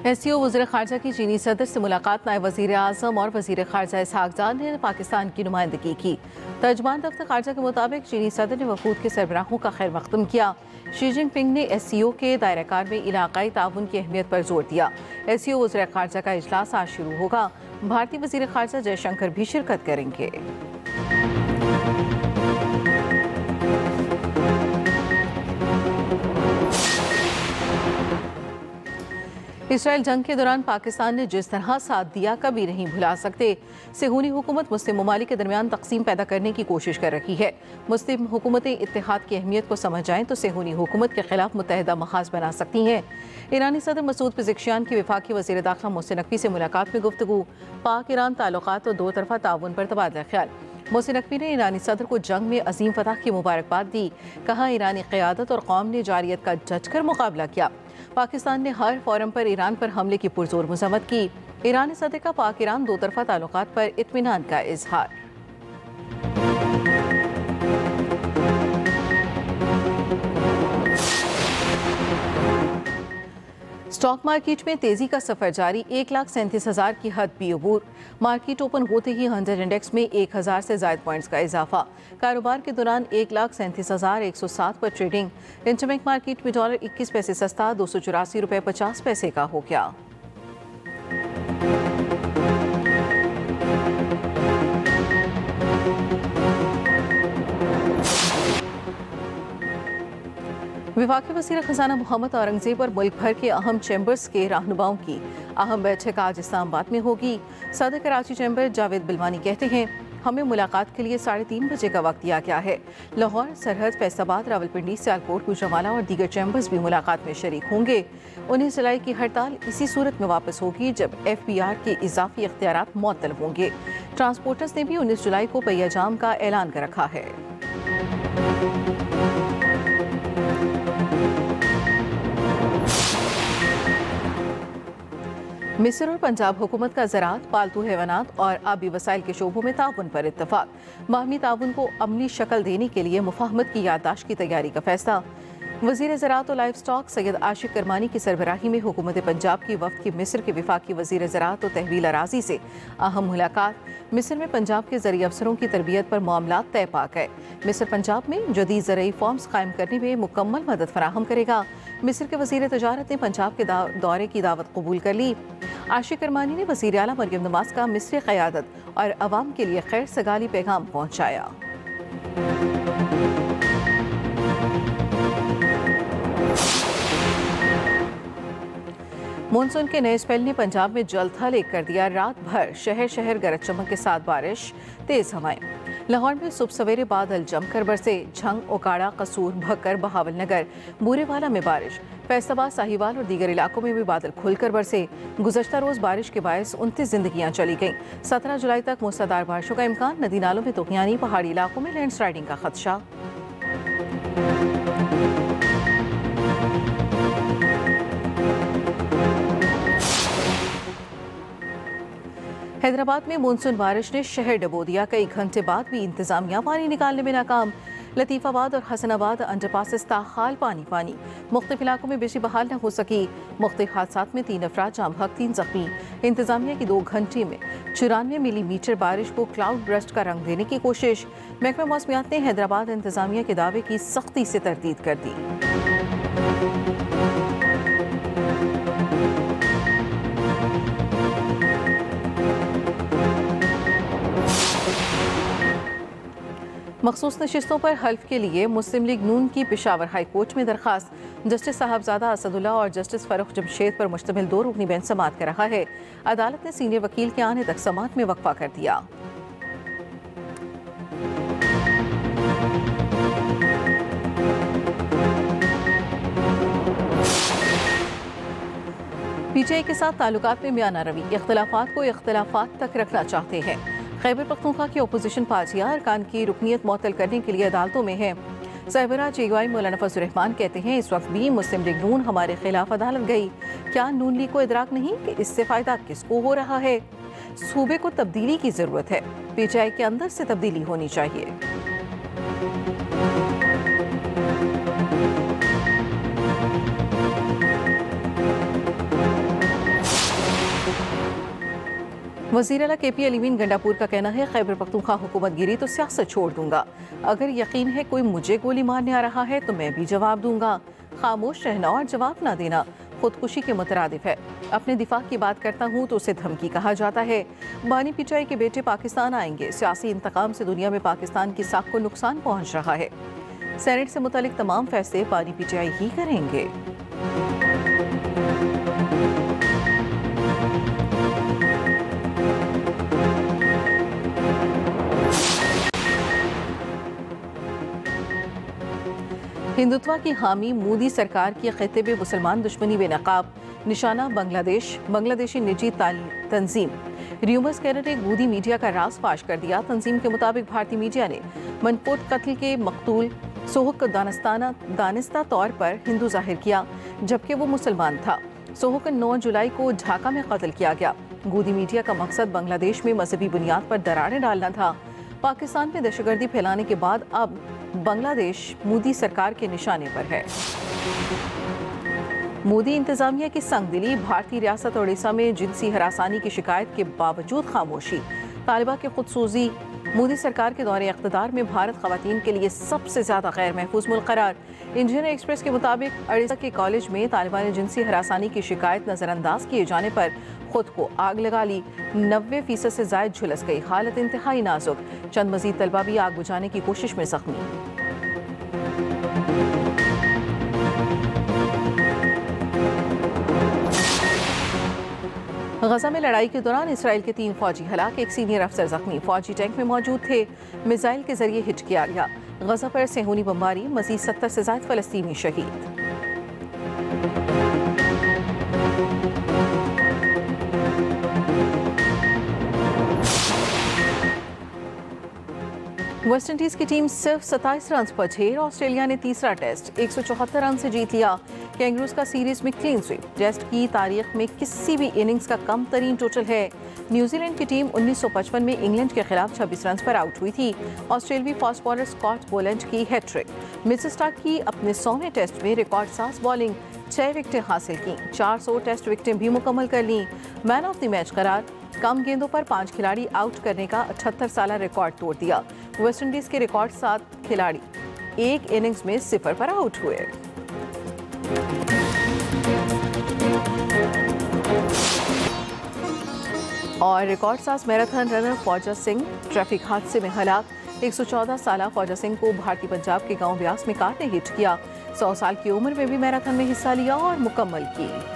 SCO वज़ीर ख़ारजा की चीनी सदर से मुलाकात। नायब वज़ीर आज़म और वज़ीर ख़ारजा इसहाक ज़ाद ने पाकिस्तान की नुमाइंदगी की। तर्जमान दफ्तर ख़ारजा के मुताबिक चीनी सदर ने वफूद के सरबराहों का खैर मक़दम किया। शी जिनपिंग ने एससीओ के दायराकार में इलाक़ाई ताउन की अहमियत पर जोर दिया। एससीओ वज़ीर ख़ारजा का इजलास आज शुरू होगा। भारतीय वज़ीर ख़ारजा जयशंकर भी शिरकत करेंगे। इसराइल जंग के दौरान पाकिस्तान ने जिस तरह साथ दिया कभी नहीं भुला सकते। सेहूनी हुकूमत मुस्लिम ममालिक के दरमियान तकसीम पैदा करने की कोशिश कर रही है। मुस्लिम हुकूमतें इत्तेहाद की अहमियत को समझ जाएं तो सेहूनी हुकूमत के खिलाफ मुत्तहिदा महाज बना सकती हैं। ईरानी सदर मसूद पिज़ेक्शियान की वफाकी वज़ीर दाखिला मोहसिन नकवी से मुलाकात में गुफ्तगू। पाक ईरान ताल्लुकात और दो तरफा ताउन पर तबादला ख्याल। मोहसिन नकवी ने ईरानी सदर को जंग में अजीम फतह की मुबारकबाद दी। कहा, ईरानी क़यादत और कौम ने जारियत का जचकर मुकाबला किया। पाकिस्तान ने हर फोरम पर ईरान पर हमले की पुरजोर मज़म्मत की। ईरानी सदर का पाक ईरान दो तरफा ताल्लुकात पर इत्मीनान का इजहार। स्टॉक मार्केट में तेजी का सफर जारी। 1,37,000 की हद भी अबूर। मार्केट ओपन होते ही 100 इंडेक्स में 1,000 से ज़ायद पॉइंट्स का इजाफा। कारोबार के दौरान 1,37,107 पर ट्रेडिंग। इंटरबैंक मार्केट में डॉलर 21 पैसे सस्ता 284 रुपये 50 पैसे का हो गया। वफाकी वज़ीर ख़ज़ाना मोहम्मद औरंगज़ेब और मुल्क भर के अहम चैम्बर्स के रहनुमाओं की अहम बैठक आज इस्लामाबाद में होगी। सदर कराची चैम्बर जावेद बिलवानी कहते हैं, हमें मुलाकात के लिए 3:30 बजे का वक्त दिया गया है। लाहौर, सरहद, फैसलाबाद, रावलपिंडी, सियालकोट, गुजरांवाला और दीगर चैम्बर्स भी मुलाकात में शरीक होंगे। 19 जुलाई की हड़ताल इसी सूरत में वापस होगी जब FBR के इजाफी इख्तियारात मुअत्तल होंगे। ट्रांसपोर्टर्स ने भी 19 जुलाई को पहिया जाम का ऐलान कर रखा है। मिस्र और पंजाब हुकूमत का ज़राअत, पालतू हैवानात और आबी वसाइल के शोबों में ताउन पर इत्तफाक। बाहमी ताउन को अमली शक्ल देने के लिए मुफाहमत की याददाश्त की तैयारी का फैसला। वज़ीर ज़राअत और लाइफ स्टॉक सैयद आशिक करमानी की सरबराही में हुकूमत पंजाब की वफ़द की मिस्र के वफाकी वज़ीर ज़राअत और तहवील अराज़ी से अहम मुलाकात। मिस्र में पंजाब के ज़रिए अफसरों की तरबियत पर मामलात तय पा गए। मिस्र पंजाब में जदीद ज़रई फॉर्म्स कायम करने में मुकम्मल मदद फराहम करेगा। मिस्र के वज़ीर तजारत ने पंजाब के दौरे की दावत कबूल कर ली। आशिक करमानी ने वज़ीर आला मरियम नवाज का मिस्र क़यादत और अवाम के लिए खैर सगाली पैगाम पहुँचाया। मानसून के नए स्पेल ने पंजाब में जलथल एक कर दिया। रात भर शहर शहर गरज चमक के साथ बारिश, तेज हवाएं। लाहौर में सुबह सवेरे बादल जमकर बरसे। झंग, ओकाड़ा, कसूर, भक्कर, बहावल नगर, बूरेवाला में बारिश। फैसलाबाद, साहिवाल और दीगर इलाकों में भी बादल खुलकर बरसे। गुज़श्ता रोज़ बारिश के बायस 29 जिंदगियां चली गईं। 17 जुलाई तक मूसलाधार बारिशों का इम्कान। नदी नालों में तुग़यानी, पहाड़ी इलाकों में लैंडस्लाइडिंग का खदशा। हैदराबाद में मानसून बारिश ने शहर डबो दिया। कई घंटे बाद भी इंतजामिया पानी निकालने में नाकाम। लतीफ़ाबाद और हसनाबाद अंडरपासेस ताहाल पानी। मुख्तलिफ इलाकों में बिजली बहाल न हो सकी। मुख्तलिफ हादसात में 3 अफराद जाम हक, 3 जख्मी। इंतजामिया की 2 घंटे में 94 मिलीमीटर बारिश को क्लाउड ब्रस्ट का रंग देने की कोशिश। महकमा मौसमियात ने हैदराबाद इंतजामिया के दावे की सख्ती से तरदीद कर दी। मखसूस नशिस्तों पर हल्फ के लिए मुस्लिम लीग नून की पेशावर हाई कोर्ट में दरखास्त। जस्टिस साहबजादा असदुल्ला और जस्टिस फरुख जमशेद पर मुश्तमिल 2 रुकनी बेंच समाअत कर रहा है। अदालत ने सीनियर वकील के आने तक समाअत में वक्फा कर दिया। PTI के साथ ताल्लुकात में मियां रवि, इख्तलाफात को इख्तलाफात तक रखना चाहते हैं। खैबर पख्तूनख्वा की अपोजिशन पार्टियां अरकान की रुकनीत मुअत्तल करने के लिए अदालतों में है। सरबराह JUI मौलाना फजल रहमान कहते हैं, इस वक्त भी मुस्लिम लीग नून हमारे खिलाफ अदालत गई। क्या नून लीग को इदराक नहीं कि इससे फ़ायदा किसको हो रहा है? सूबे को तब्दीली की ज़रूरत है। PTI के अंदर से तब्दीली होनी चाहिए। वज़ीर आला KP अलीमीन गंडापुर का कहना है, खैबर पख्तूनख्वा हुकूमत गिरी तो सियासत छोड़ दूंगा। अगर यकीन है कोई मुझे गोली मारने आ रहा है तो मैं भी जवाब दूंगा। खामोश रहना और जवाब ना देना खुदकुशी के मुतरादिफ है। अपने दिफा की बात करता हूँ तो उसे धमकी कहा जाता है। बानी पिचाई के बेटे पाकिस्तान आएंगे। सियासी इंतकाम से दुनिया में पाकिस्तान की साख को नुकसान पहुँच रहा है। सेनेट से मुतालिक तमाम फैसले बानी पिचाई ही करेंगे। हिंदुत्व की हामी मोदी सरकार की खिते में मुसलमान दुश्मनी बेनकाब, निशाना बांग्लादेश। बांग्लादेशी निजी तंजीम र्यूमर्स कैनर ने गोदी मीडिया का राज फाश कर दिया। तंजीम के मुताबिक भारतीय मीडिया ने मनकोट कत्ल के मकतूल सोहक को दानिस्ता तौर पर हिंदू जाहिर किया, जबकि वो मुसलमान था। सोहक 9 जुलाई को ढाका में कत्ल किया गया। गोदी मीडिया का मकसद बांग्लादेश में मजहबी बुनियाद पर दरारें डालना था। पाकिस्तान में दहशतगर्दी फैलाने के बाद अब बांग्लादेश मोदी सरकार के निशाने पर है। मोदी इंतजामिया की संगदिली, भारतीय रियासत ओडिशा में जिनसी हरासानी की शिकायत के बावजूद खामोशी। तालिबा की खुदसूजी, मोदी सरकार के दौरे इक़्तिदार में भारत ख़वातीन के लिए सबसे ज़्यादा गैर महफूज मुल्क करार। इंडियन एक्सप्रेस के मुताबिक ओडिशा के कॉलेज में तालिबा ने जिनसी हरासानी की शिकायत नज़रअंदाज किए जाने पर खुद को आग लगा ली। 90% से जायद झुलस गई, हालत इंतहाई नाजुक। चंद मजीद तलबा भी आग बुझाने की कोशिश में जख्मी। गजा में लड़ाई के दौरान इसराइल के 3 फौजी हलाक, एक सीनियर अफसर जख्मी। फौजी टैंक में मौजूद थे, मिसाइल के जरिए हिट किया गया। गजा पर सेहूनी बमबारी, मजीद 70 से ज्यादा फलस्तीनी शहीद। वेस्ट इंडीज की टीम सिर्फ 27 रन पर ढेर। ऑस्ट्रेलिया ने तीसरा टेस्ट 174 रन से जीत लिया। कैंगरूज का सीरीज में क्लीन स्वीप, टेस्ट की तारीख में किसी भी इनिंग्स का कम तरीन टोटल है। न्यूजीलैंड की टीम 1955 में इंग्लैंड के खिलाफ 26 रन पर आउट हुई थी। ऑस्ट्रेलवी फास्ट बॉलर स्कॉट बोलैंड की हैट्रिक। मिचेल स्टार्क की अपने 100वें टेस्ट में रिकॉर्ड 7 बॉलिंग, 6 विकेटें हासिल की। 400 टेस्ट विकेटें भी मुकम्मल कर ली। मैन ऑफ द मैच करार, कम गेंदों पर 5 खिलाड़ी आउट करने का 78 साल रिकॉर्ड तोड़ दिया। वेस्ट इंडीज के रिकॉर्ड 7 खिलाड़ी एक इनिंग्स में 0 पर आउट हुए। और रिकॉर्ड 7 मैराथन रनर फौजा सिंह ट्रैफिक हादसे में हलाक। 114 साल फौजा सिंह को भारतीय पंजाब के गांव ब्यास में कार ने हिट किया। 100 साल की उम्र में भी मैराथन में हिस्सा लिया और मुकम्मल की।